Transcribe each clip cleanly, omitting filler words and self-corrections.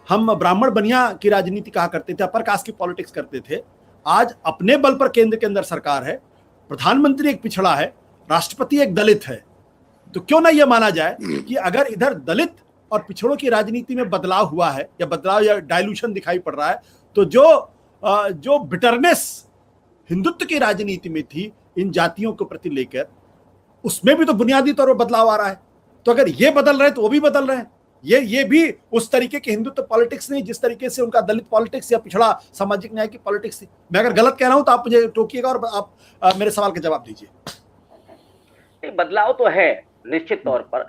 हम ब्राह्मण बनिया की राजनीति कहा करते थे, अपर कास्ट की पॉलिटिक्स करते थे। आज अपने बल पर केंद्र के अंदर सरकार है, प्रधानमंत्री एक पिछड़ा है, राष्ट्रपति एक दलित है। तो क्यों ना यह माना जाए कि अगर इधर दलित और पिछड़ों की राजनीति में बदलाव हुआ है या बदलाव या डाइल्यूशन दिखाई पड़ रहा है, तो जो बिटरनेस हिंदुत्व की राजनीति में थी इन जातियों को प्रति लेकर, उसमें भी तो बुनियादी तौर पर बदलाव आ रहा है। तो अगर ये बदल रहे हैं तो वो भी बदल रहे हैं। ये भी उस तरीके के हिंदुत्व पॉलिटिक्स नहीं जिस तरीके से उनका दलित पॉलिटिक्स या पिछड़ा सामाजिक न्याय की पॉलिटिक्स थी। मैं अगर गलत कह रहा हूं तो आप मुझे टोकिएगा और आप मेरे सवाल का जवाब दीजिए। बदलाव तो है निश्चित तौर पर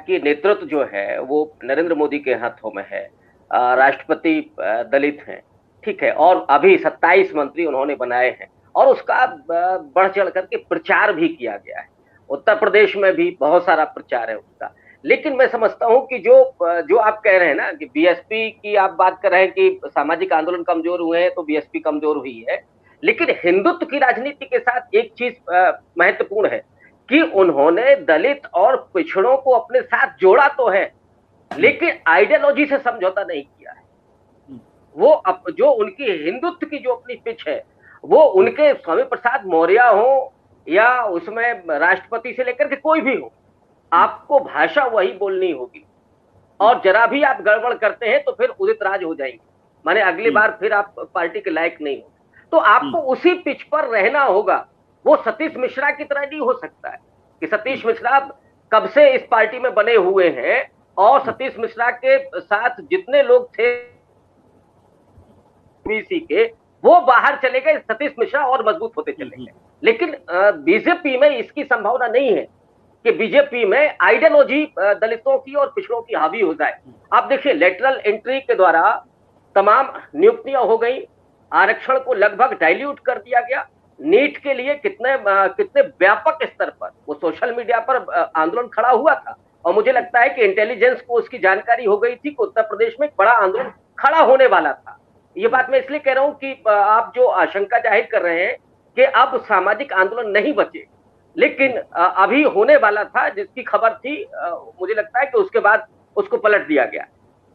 कि नेतृत्व जो है वो नरेंद्र मोदी के हाथों में है, राष्ट्रपति दलित हैं, ठीक है, और अभी 27 मंत्री उन्होंने बनाए हैं और उसका बढ़ चढ़ करके प्रचार भी किया गया है। उत्तर प्रदेश में भी बहुत सारा प्रचार है उसका। लेकिन मैं समझता हूं कि जो आप कह रहे हैं ना कि बीएसपी की आप बात कर रहे हैं कि सामाजिक आंदोलन कमजोर हुए हैं तो बीएसपी कमजोर हुई है, लेकिन हिंदुत्व की राजनीति के साथ एक चीज महत्वपूर्ण है कि उन्होंने दलित और पिछड़ों को अपने साथ जोड़ा तो है, लेकिन आइडियोलॉजी से समझौता नहीं किया है। वो जो उनकी हिंदुत्व की जो अपनी पिच है, वो उनके स्वामी प्रसाद मौर्य हो या उसमें राष्ट्रपति से लेकर के कोई भी हो, आपको भाषा वही बोलनी होगी। और जरा भी आप गड़बड़ करते हैं तो फिर उदित राज हो जाएंगे, माने अगली बार फिर आप पार्टी के लायक नहीं हो। तो आपको उसी पिच पर रहना होगा। वो सतीश मिश्रा की तरह नहीं हो सकता है कि सतीश मिश्रा कब से इस पार्टी में बने हुए हैं और सतीश मिश्रा के साथ जितने लोग थे बीसी के, वो बाहर चले गए, सतीश मिश्रा और मजबूत होते चले गए। लेकिन बीजेपी में इसकी संभावना नहीं है कि बीजेपी में आइडियोलॉजी दलितों की और पिछड़ों की हावी हो जाए। आप देखिए लेटरल एंट्री के द्वारा तमाम नियुक्तियां हो गई, आरक्षण को लगभग डाइल्यूट कर दिया गया। नीट के लिए कितने व्यापक स्तर पर वो सोशल मीडिया पर आंदोलन खड़ा हुआ था और मुझे लगता है कि इंटेलिजेंस को उसकी जानकारी हो गई थी कि उत्तर प्रदेश में एक बड़ा आंदोलन खड़ा होने वाला था। ये बात मैं इसलिए कह रहा हूं कि आप जो आशंका जाहिर कर रहे हैं कि अब सामाजिक आंदोलन नहीं बचे, लेकिन अभी होने वाला था जिसकी खबर थी, मुझे लगता है कि उसके बाद उसको पलट दिया गया।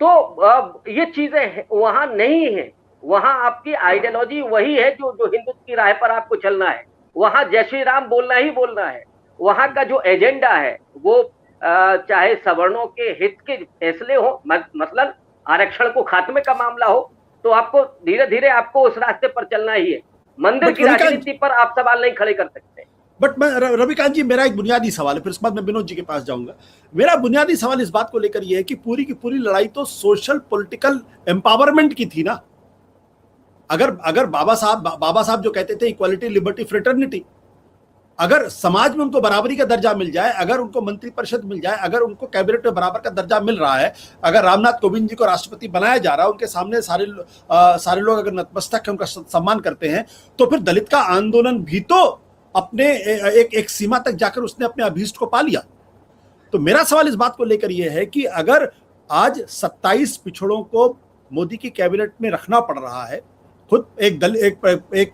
तो ये चीजें वहां नहीं है। वहां आपकी आइडियोलॉजी वही है जो हिंदुत्व की राह पर आपको चलना है। वहां जय श्री राम बोलना ही बोलना है। वहां का जो एजेंडा है वो चाहे सवर्णों के हित के फैसले हो, मसलन आरक्षण को खात्मे का मामला हो, तो आपको धीरे धीरे आपको उस रास्ते पर चलना ही है। मंदिर की राजनीति पर आप सवाल नहीं खड़े कर सकते। बट मैं रविकांत जी, मेरा एक बुनियादी सवाल है, फिर उसके बाद मैं विनोद जी के पास जाऊंगा। मेरा बुनियादी सवाल इस बात को लेकर यह है कि पूरी की पूरी लड़ाई तो सोशल पॉलिटिकल एम्पावरमेंट की थी ना। अगर बाबा साहब जो कहते थे इक्वालिटी लिबर्टी फ्रेटर्निटी, अगर समाज में उनको बराबरी का दर्जा मिल जाए, अगर उनको मंत्री परिषद मिल जाए, अगर उनको कैबिनेट में बराबर का दर्जा मिल रहा है, अगर रामनाथ कोविंद जी को राष्ट्रपति बनाया जा रहा है, उनके सामने सारे लोग अगर नतमस्तक है, उनका सम्मान करते हैं, तो फिर दलित का आंदोलन भी तो अपने एक सीमा तक जाकर उसने अपने अभीष्ट को पा लिया। तो मेरा सवाल इस बात को लेकर यह है कि अगर आज 27 पिछड़ों को मोदी की कैबिनेट में रखना पड़ रहा है, खुद एक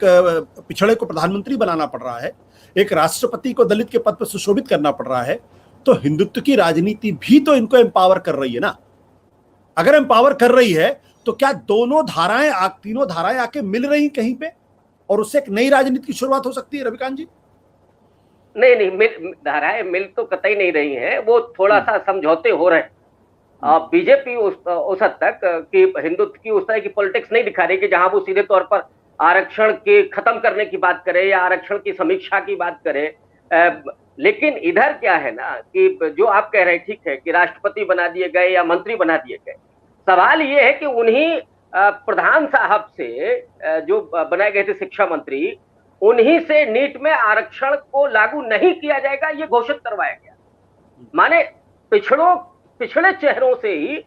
पिछड़े को प्रधानमंत्री बनाना पड़ रहा है, एक राष्ट्रपति को दलित के पद पर सुशोभित करना पड़ रहा है, तो हिंदुत्व की राजनीति भी तो इनको एम्पावर कर रही है ना। अगर एम्पावर कर रही है तो क्या तीनों धाराएं आके मिल रही कहीं पे और उससे एक नई राजनीति की शुरुआत हो सकती है? रविकांत जी, नहीं, धाराएं मिल तो कतई नहीं रही हैं, वो थोड़ा सा समझौते हो रहे हैं। बीजेपी उस हद तक कि हिंदुत्व की उस तरह की पॉलिटिक्स नहीं दिखा रही कि जहां वो सीधे तौर पर आरक्षण के खत्म करने की बात करे या आरक्षण की समीक्षा की बात करे। लेकिन इधर क्या है ना कि जो आप कह रहे हैं ठीक है कि राष्ट्रपति बना दिए गए या मंत्री बना दिए गए, सवाल ये है कि उन्हीं प्रधान साहब से जो बनाए गए थे शिक्षा मंत्री, उन्हीं से नीट में आरक्षण को लागू नहीं किया जाएगा ये घोषित करवाया गया। माने पिछड़े चेहरों से ही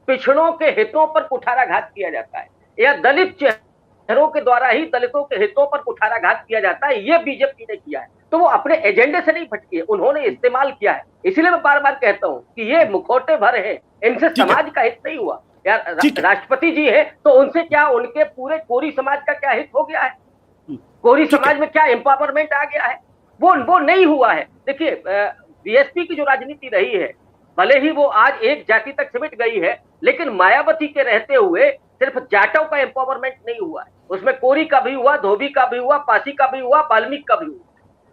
पिछड़ों के हितों पर कुठाराघात किया जाता है या दलित चेहरों के द्वारा ही दलितों के हितों पर कुठाराघात किया जाता है, ये बीजेपी ने किया है। तो वो अपने एजेंडे से नहीं भटकी है, उन्होंने इस्तेमाल किया है। इसीलिए मैं बार बार कहता हूं कि ये मुखौटे भर हैं, इनसे समाज का हित नहीं हुआ। यार राष्ट्रपति जी है तो उनसे क्या उनके पूरे कोरी समाज का क्या हित हो गया है? कोरी समाज में क्या एम्पावरमेंट आ गया है? वो नहीं हुआ है। देखिए बीएसपी की जो राजनीति रही है भले ही वो आज एक जाति तक सिमट गई है, लेकिन मायावती के रहते हुए सिर्फ जाटों का एम्पावरमेंट नहीं हुआ है, उसमें कोरी का भी हुआ, धोबी का भी हुआ, पासी का भी हुआ, वाल्मीकि का भी हुआ।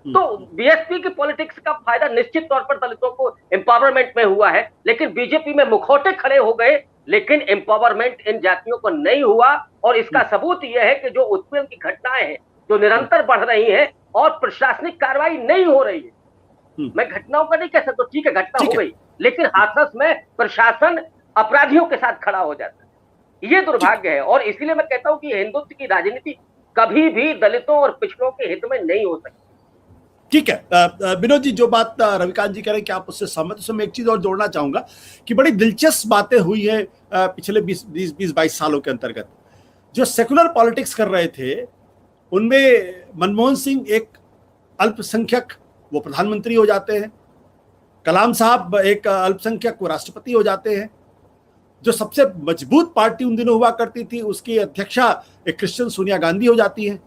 तो बीएसपी की पॉलिटिक्स का फायदा निश्चित तौर पर दलितों को एम्पावरमेंट में हुआ है, लेकिन बीजेपी में मुखौटे खड़े हो गए, लेकिन एम्पावरमेंट इन जातियों को नहीं हुआ। और इसका सबूत यह है कि जो उत्पीड़न की घटनाएं हैं जो निरंतर बढ़ रही हैं और प्रशासनिक कार्रवाई नहीं हो रही है। मैं घटनाओं का नहीं कह सकता, ठीक है घटना हो गई, लेकिन हाथरस में प्रशासन अपराधियों के साथ खड़ा हो जाता है। ये दुर्भाग्य है, और इसीलिए मैं कहता हूं कि हिंदुत्व की राजनीति कभी भी दलितों और पिछड़ों के हित में नहीं हो सकती। ठीक है विनोद जी, जो बात रविकांत जी कह रहे हैं कि आप उससे सहमत, उसमें मैं एक चीज और जोड़ना चाहूंगा कि बड़ी दिलचस्प बातें हुई है पिछले 20-22 सालों के अंतर्गत। जो सेकुलर पॉलिटिक्स कर रहे थे उनमें मनमोहन सिंह एक अल्पसंख्यक, वो प्रधानमंत्री हो जाते हैं। कलाम साहब एक अल्पसंख्यक, वो राष्ट्रपति हो जाते हैं। जो सबसे मजबूत पार्टी उन दिनों हुआ करती थी उसकी अध्यक्षा एक क्रिश्चियन सोनिया गांधी हो जाती है।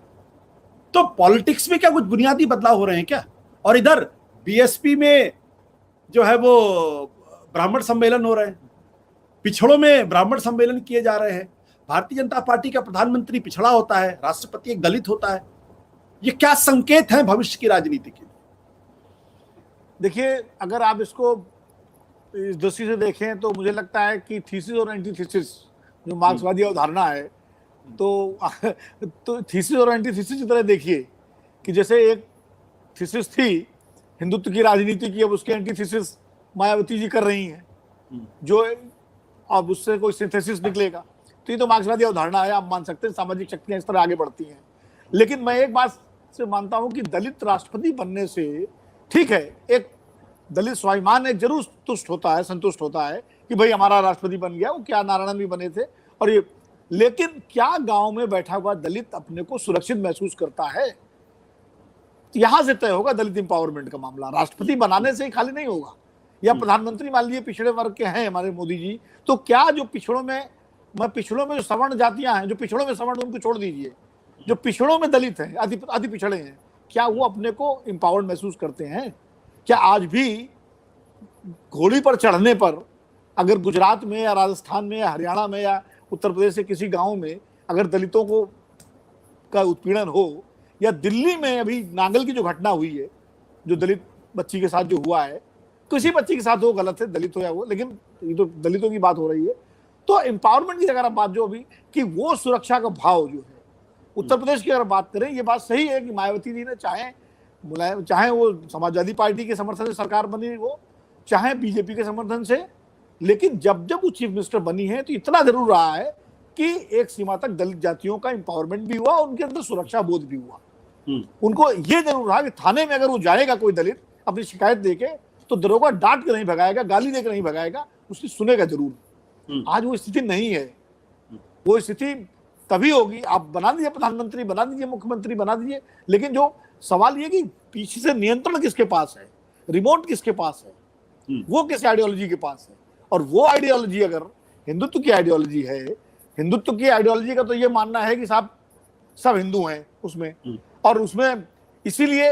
तो पॉलिटिक्स में क्या कुछ बुनियादी बदलाव हो रहे हैं क्या? और इधर बीएसपी में जो है वो ब्राह्मण सम्मेलन हो रहे हैं, पिछड़ों में ब्राह्मण सम्मेलन किए जा रहे हैं। भारतीय जनता पार्टी का प्रधानमंत्री पिछड़ा होता है, राष्ट्रपति एक दलित होता है। ये क्या संकेत है भविष्य की राजनीति के? देखिए, अगर आप इसको इस दृष्टि से देखें तो मुझे लगता है कि थीसिस और एंटीथीसिस जो मार्क्सवादी अवधारणा है, तो थीसिस और एंटीथीसिस की तरह देखिए कि जैसे एक थीसिस थी हिंदुत्व की राजनीति की, अब उसके एंटीथीसिस मायावती जी कर रही हैं, जो अब उससे कोई सिंथेसिस निकलेगा। तो ये तो मार्क्सवादी अवधारणा है, आप मान सकते हैं संसामाजिक शक्तियां इस तरह आगे बढ़ती हैं। लेकिन मैं एक बात से मानता हूं कि दलित राष्ट्रपति बनने से, ठीक है, एक दलित स्वाभिमान एक जरूर तुष्ट होता है, संतुष्ट होता है कि भाई हमारा राष्ट्रपति बन गया। वो क्या नारायण भी बने थे और ये, लेकिन क्या गांव में बैठा हुआ दलित अपने को सुरक्षित महसूस करता है? यहां से तय होगा दलित इंपावरमेंट का मामला। राष्ट्रपति बनाने से ही खाली नहीं होगा, या प्रधानमंत्री मान लीजिए पिछड़े वर्ग के हैं हमारे मोदी जी, तो क्या जो पिछड़ों में जो सवर्ण जातियां हैं, जो पिछड़ों में सवर्ण उनको छोड़ दीजिए, जो पिछड़ों में दलित हैं, अति पिछड़े हैं, क्या वो अपने को इंपावर्ड महसूस करते हैं? क्या आज भी घोड़ी पर चढ़ने पर अगर गुजरात में या राजस्थान में या हरियाणा में या उत्तर प्रदेश के किसी गांव में अगर दलितों को का उत्पीड़न हो, या दिल्ली में अभी नांगल की जो घटना हुई है, जो दलित बच्ची के साथ जो हुआ है, किसी बच्ची के साथ हो, गलत है, दलित हो या वो, लेकिन ये तो दलितों की बात हो रही है। तो एम्पावरमेंट की अगर आप बात जो अभी कि वो सुरक्षा का भाव जो है उत्तर प्रदेश की अगर बात करें, ये बात सही है कि मायावती जी ने चाहे वो समाजवादी पार्टी के समर्थन से सरकार बनी हो, चाहे बीजेपी के समर्थन से, लेकिन जब वो चीफ मिनिस्टर बनी है तो इतना जरूर रहा है कि एक सीमा तक दलित जातियों का एम्पावरमेंट भी हुआ, उनके अंदर सुरक्षा बोध भी हुआ। उनको ये जरूर रहा कि थाने में अगर वो जाएगा कोई दलित अपनी शिकायत देके, तो दरोगा डांट के नहीं भगाएगा, गाली देकर नहीं भगाएगा, उसकी सुनेगा जरूर। आज वो स्थिति नहीं है। वो स्थिति तभी होगी, आप बना दीजिए प्रधानमंत्री, बना दीजिए मुख्यमंत्री, बना दीजिए, लेकिन जो सवाल ये कि पीछे से नियंत्रण किसके पास है, रिमोट किसके पास है, वो किस आइडियोलॉजी के पास है। और वो आइडियोलॉजी अगर हिंदुत्व की आइडियोलॉजी है, हिंदुत्व की आइडियोलॉजी का तो ये मानना है कि साहब सब हिंदू हैं उसमें, और उसमें इसीलिए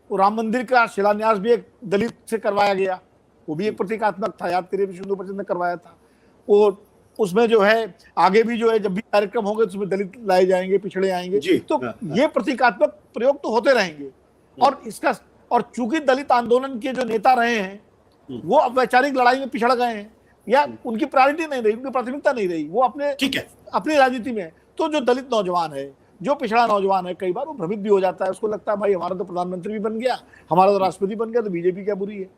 राम मंदिर का शिलान्यास भी एक दलित से करवाया गया, वो भी एक प्रतीकात्मक था, याद करिए हिंदू परिषद ने करवाया था। वो उसमें जो है आगे भी जो है जब भी कार्यक्रम होंगे तो उसमें दलित लाए जाएंगे, पिछड़े आएंगे, तो ये प्रतीकात्मक प्रयोग तो होते रहेंगे। और चूंकि दलित आंदोलन के जो नेता रहे हैं वो वैचारिक लड़ाई में पिछड़ गए हैं, या उनकी प्रायोरिटी नहीं रही, उनकी प्राथमिकता नहीं रही, वो अपनी राजनीति में। तो जो दलित नौजवान है, जो पिछड़ा नौजवान है, कई बार वो भ्रमित भी हो जाता है, उसको लगता है भाई हमारा तो प्रधानमंत्री भी बन गया, हमारा तो राष्ट्रपति बन गया, तो बीजेपी क्या बुरी है।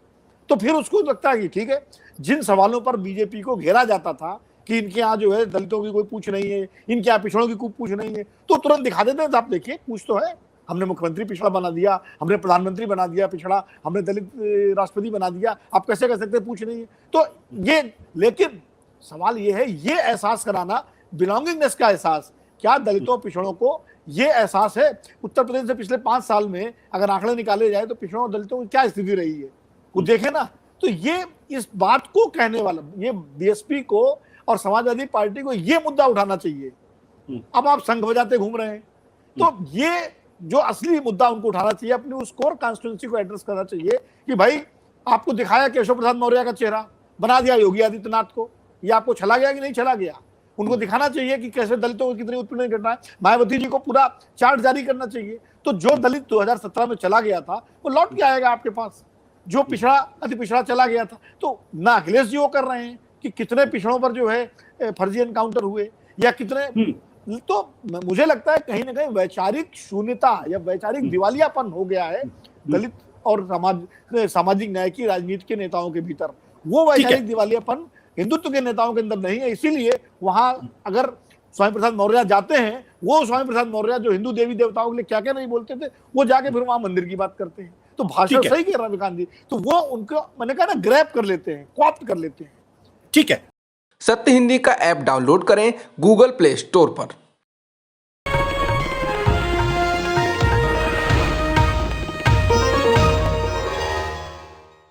तो फिर उसको लगता है कि ठीक है, जिन सवालों पर बीजेपी को घेरा जाता था कि इनके यहाँ जो है दलितों की कोई पूछ नहीं है, इनके यहाँ पिछड़ों की कोई पूछ नहीं है, तो तुरंत दिखा देते हैं, आप देखिए पूछ तो है, हमने मुख्यमंत्री पिछड़ा बना दिया, हमने प्रधानमंत्री बना दिया पिछड़ा, हमने दलित राष्ट्रपति बना दिया, आप कैसे कर सकते हैं, पूछ नहीं है। तो ये, लेकिन सवाल ये है, ये एहसास कराना, बिलोंगिंगनेस का एहसास, क्या दलितों पिछड़ों को ये एहसास है? उत्तर प्रदेश से पिछले 5 साल में अगर आंकड़े निकाले जाए तो पिछड़ों और दलितों की क्या स्थिति रही है, वो देखे ना। तो ये इस बात को कहने वाला, ये बीएसपी को और समाजवादी पार्टी को ये मुद्दा उठाना चाहिए। अब आप संघ बजाते घूम रहे हैं, तो ये जो असली मुद्दा उनको उठाना चाहिए, अपनी उस कोर कॉन्स्टिट्यूंसी को एड्रेस करना चाहिए कि भाई आपको दिखाया केशव प्रसाद मौर्य का चेहरा, बना दिया योगी आदित्यनाथ को। ये आपको चला गया कि नहीं चला गया? उनको दिखाना चाहिए कि कैसे दलितों को कितनी उत्पीड़न करना है। मायावती जी को पूरा चार्ट जारी करना चाहिए। तो जो दलित 2017 में चला गया था वो लौट के आएगा आपके पास, जो पिछड़ा अति पिछड़ा चला गया था। तो ना अखिलेश जी वो कर रहे हैं कि कितने पिछड़ों पर जो है फर्जी एनकाउंटर हुए या कितने, तो मुझे लगता है कहीं ना कहीं वैचारिक शून्यता या वैचारिक दिवालियापन हो गया है दलित और सामाजिक न्याय की राजनीति के नेताओं के भीतर। वो वैचारिक दिवालियापन हिंदुत्व के नेताओं के अंदर नहीं है। इसीलिए वहां अगर स्वामी प्रसाद मौर्य जाते हैं, वो स्वामी प्रसाद मौर्य जो हिंदू देवी देवताओं के लिए क्या क्या नहीं बोलते थे, वो जाके फिर वहां मंदिर की बात करते हैं। तो भाषण सही कह रहा विकांत जी, तो वो उनको मैंने कहा ना ग्रैब कर लेते हैं, कॉप्ट कर लेते हैं। ठीक है। सत्य हिंदी का ऐप डाउनलोड करें गूगल प्ले स्टोर पर।